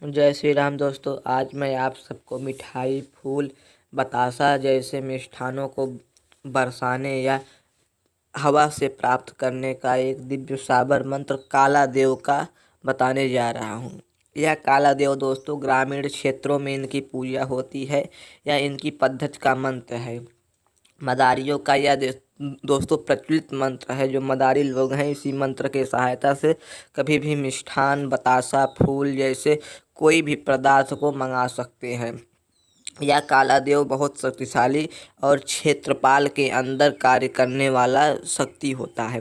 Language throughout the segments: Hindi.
जय श्री राम दोस्तों। आज मैं आप सबको मिठाई, फूल, बतासा जैसे मिष्ठानों को बरसाने या हवा से प्राप्त करने का एक दिव्य साबर मंत्र काला देव का बताने जा रहा हूँ। यह काला देव दोस्तों ग्रामीण क्षेत्रों में इनकी पूजा होती है या इनकी पद्धति का मंत्र है। मदारियों का यह दोस्तों प्रचलित मंत्र है। जो मदारी लोग हैं इसी मंत्र के सहायता से कभी भी मिष्ठान, बतासा, फूल जैसे कोई भी पदार्थ को मंगा सकते हैं। यह काला देव बहुत शक्तिशाली और क्षेत्रपाल के अंदर कार्य करने वाला शक्ति होता है।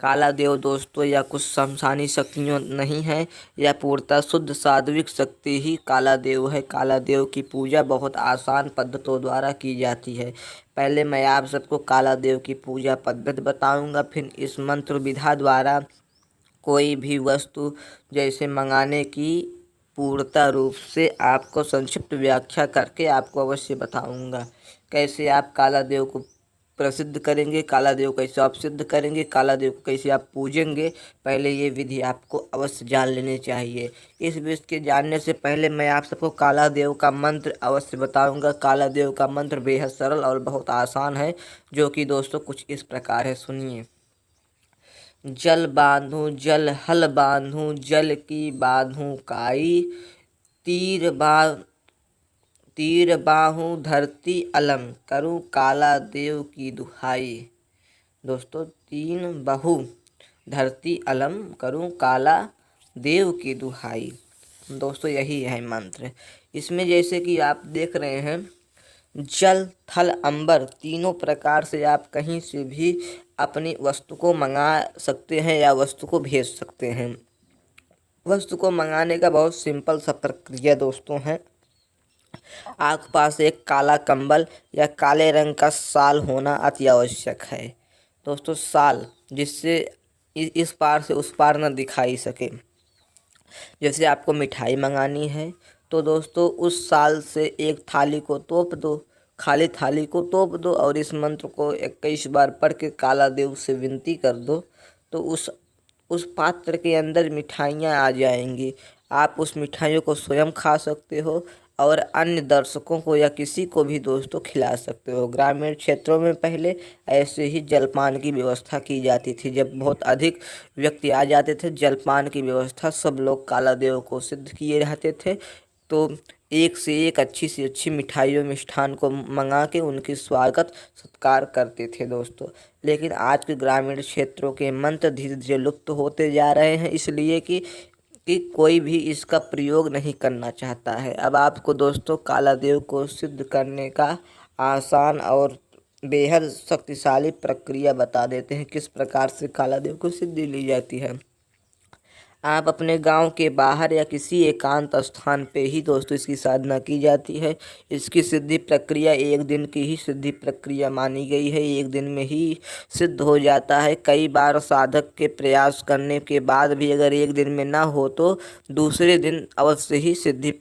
काला देव दोस्तों यह कुछ शमशानी शक्तियों नहीं है, यह पूर्णतः शुद्ध सात्विक शक्ति ही काला देव है। काला देव की पूजा बहुत आसान पद्धतों द्वारा की जाती है। पहले मैं आप सबको काला देव की पूजा पद्धति बताऊंगा, फिर इस मंत्र विधा द्वारा कोई भी वस्तु जैसे मंगाने की पूर्णतः रूप से आपको संक्षिप्त व्याख्या करके आपको अवश्य बताऊंगा। कैसे आप काला देव को प्रसिद्ध करेंगे, काला देव कैसे आप सिद्ध करेंगे, काला देव को कैसे आप पूजेंगे, पहले ये विधि आपको अवश्य जान लेनी चाहिए। इस विधि के जानने से पहले मैं आप सबको काला देव का मंत्र अवश्य बताऊंगा। काला देव का मंत्र बेहद सरल और बहुत आसान है, जो कि दोस्तों कुछ इस प्रकार है, सुनिए। जल बांधूं जल हल बांधूं, जल की बांधूं काई, तीर बा तीर बाहूं धरती अलम, करूं काला देव की दुहाई। दोस्तों, तीन बाहु धरती अलम, करूं काला देव की दुहाई। दोस्तों यही है मंत्र। इसमें जैसे कि आप देख रहे हैं, जल, थल, अंबर तीनों प्रकार से आप कहीं से भी अपनी वस्तु को मंगा सकते हैं या वस्तु को भेज सकते हैं। वस्तु को मंगाने का बहुत सिंपल सा प्रक्रिया दोस्तों है। आपके पास एक काला कंबल या काले रंग का शाल होना अति आवश्यक है। दोस्तों शाल जिससे इस पार से उस पार न दिखाई सके। जैसे आपको मिठाई मंगानी है तो दोस्तों उस शाल से एक थाली को तोप दो, खाली थाली को तोप दो और इस मंत्र को 21 बार पढ़ के काला देव से विनती कर दो, तो उस पात्र के अंदर मिठाइयाँ आ जाएंगी। आप उस मिठाइयों को स्वयं खा सकते हो और अन्य दर्शकों को या किसी को भी दोस्तों खिला सकते हो। ग्रामीण क्षेत्रों में पहले ऐसे ही जलपान की व्यवस्था की जाती थी। जब बहुत अधिक व्यक्ति आ जाते थे, जलपान की व्यवस्था सब लोग काला देव को सिद्ध किए रहते थे, तो एक से एक अच्छी से अच्छी मिठाइयों मिष्ठान को मंगा के उनकी स्वागत सत्कार करते थे दोस्तों। लेकिन आज के ग्रामीण क्षेत्रों के मंत्र धीरे धीरे लुप्त होते जा रहे हैं, इसलिए कि कोई भी इसका प्रयोग नहीं करना चाहता है। अब आपको दोस्तों काला देव को सिद्ध करने का आसान और बेहद शक्तिशाली प्रक्रिया बता देते हैं, किस प्रकार से काला देव को सिद्धि ली जाती है। आप अपने गांव के बाहर या किसी एकांत स्थान पे ही दोस्तों इसकी साधना की जाती है। इसकी सिद्धि प्रक्रिया एक दिन की ही सिद्धि प्रक्रिया मानी गई है, एक दिन में ही सिद्ध हो जाता है। कई बार साधक के प्रयास करने के बाद भी अगर एक दिन में ना हो तो दूसरे दिन अवश्य ही सिद्धि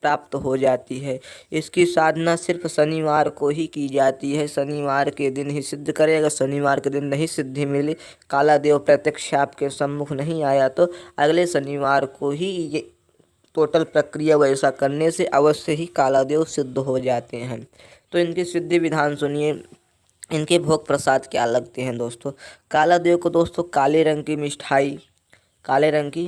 प्राप्त हो जाती है। इसकी साधना सिर्फ शनिवार को ही की जाती है। शनिवार के दिन ही सिद्ध करेगा। शनिवार के दिन नहीं सिद्धि मिली, काला देव प्रत्यक्ष आपके सम्मुख नहीं आया, तो अगले शनिवार को ही ये टोटल प्रक्रिया वैसा करने से अवश्य ही काला देव सिद्ध हो जाते हैं। तो इनकी सिद्धि विधान सुनिए। इनके भोग प्रसाद क्या लगते हैं दोस्तों। काला देव को दोस्तों काले रंग की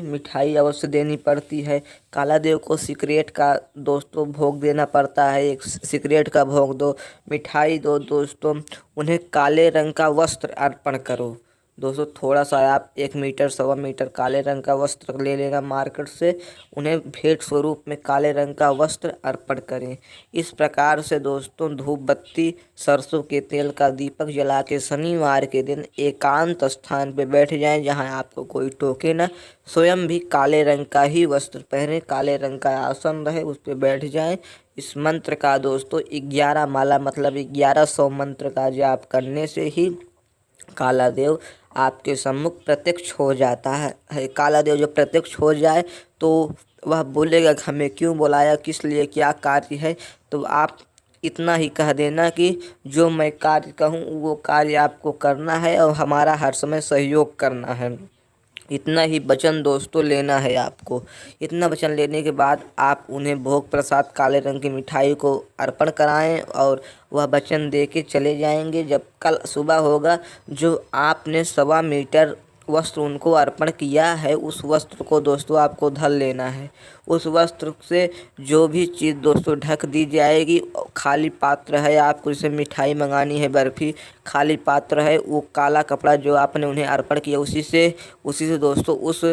मिठाई अवश्य देनी पड़ती है। काला देव को सिगरेट का दोस्तों भोग देना पड़ता है। एक सिगरेट का भोग दो, मिठाई दो दोस्तों। उन्हें काले रंग का वस्त्र अर्पण करो दोस्तों। थोड़ा सा आप 1 मीटर 1.25 मीटर काले रंग का वस्त्र ले लेना मार्केट से, उन्हें भेंट स्वरूप में काले रंग का वस्त्र अर्पण करें। इस प्रकार से दोस्तों धूप बत्ती, सरसों के तेल का दीपक जला के शनिवार के दिन एकांत स्थान पर बैठ जाएं, जहां आपको कोई टोके ना। स्वयं भी काले रंग का ही वस्त्र पहने, काले रंग का आसन रहे, उस पर बैठ जाएं। इस मंत्र का दोस्तों 11 माला मतलब 1100 मंत्र का जाप करने से ही काला देव आपके सम्मुख प्रत्यक्ष हो जाता है। काला देव जब प्रत्यक्ष हो जाए तो वह बोलेगा हमें क्यों बुलाया, किस लिए, क्या कार्य है। तो आप इतना ही कह देना कि जो मैं कार्य कहूँ वो कार्य आपको करना है और हमारा हर समय सहयोग करना है। इतना ही वचन दोस्तों लेना है आपको। इतना वचन लेने के बाद आप उन्हें भोग प्रसाद काले रंग की मिठाई को अर्पण कराएं और वह वचन दे के चले जाएंगे। जब कल सुबह होगा, जो आपने 1.25 मीटर वस्त्र उनको अर्पण किया है, उस वस्त्र को दोस्तों आपको धर लेना है। उस वस्त्र से जो भी चीज़ दोस्तों ढक दी जाएगी, खाली पात्र है, आपको जैसे मिठाई मंगानी है, बर्फ़ी, खाली पात्र है, वो काला कपड़ा जो आपने उन्हें अर्पण किया उसी से दोस्तों उस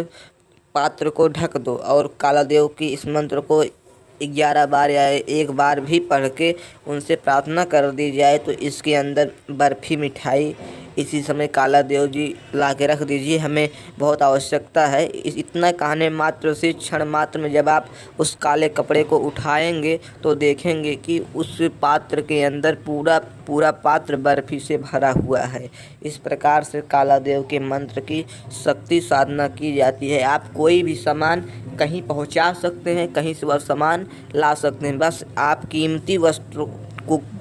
पात्र को ढक दो और काला देव की इस मंत्र को 11 बार या 1 बार भी पढ़ के उनसे प्रार्थना कर दी जाए तो इसके अंदर बर्फ़ी मिठाई इसी समय काला देव जी ला के रख दीजिए, हमें बहुत आवश्यकता है। इतना कहने मात्र से क्षण मात्र में जब आप उस काले कपड़े को उठाएंगे तो देखेंगे कि उस पात्र के अंदर पूरा पात्र बर्फ़ी से भरा हुआ है। इस प्रकार से काला देव के मंत्र की शक्ति साधना की जाती है। आप कोई भी सामान कहीं पहुंचा सकते हैं, कहीं से वह सामान ला सकते हैं। बस आप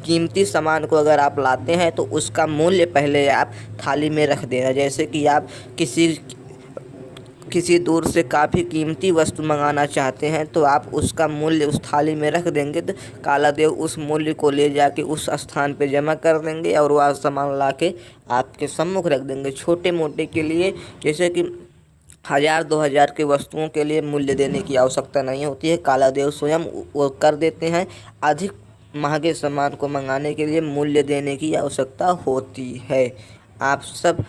कीमती सामान को अगर आप लाते हैं तो उसका मूल्य पहले आप थाली में रख देना। जैसे कि आप किसी दूर से काफ़ी कीमती वस्तु मंगाना चाहते हैं तो आप उसका मूल्य उस थाली में रख देंगे तो काला देव उस मूल्य को ले जाके उस स्थान पे जमा कर देंगे और वह सामान ला के आपके सम्मुख रख देंगे। छोटे मोटे के लिए, जैसे कि 1000-2000 के वस्तुओं के लिए मूल्य देने की आवश्यकता नहीं होती है, काला देव स्वयं वो कर देते हैं। अधिक महंगे सामान को मंगाने के लिए मूल्य देने की आवश्यकता होती है। आप सब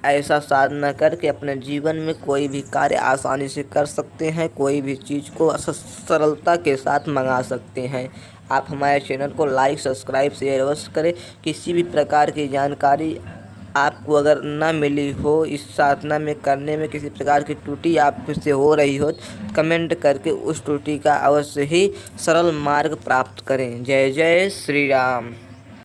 ऐसा साधना करके अपने जीवन में कोई भी कार्य आसानी से कर सकते हैं, कोई भी चीज़ को सरलता के साथ मंगा सकते हैं। आप हमारे चैनल को लाइक, सब्सक्राइब, शेयर अवश्य करें। किसी भी प्रकार की जानकारी आपको अगर ना मिली हो, इस साधना में करने में किसी प्रकार की त्रुटि आपसे हो रही हो, कमेंट करके उस त्रुटि का अवश्य ही सरल मार्ग प्राप्त करें। जय जय श्री राम।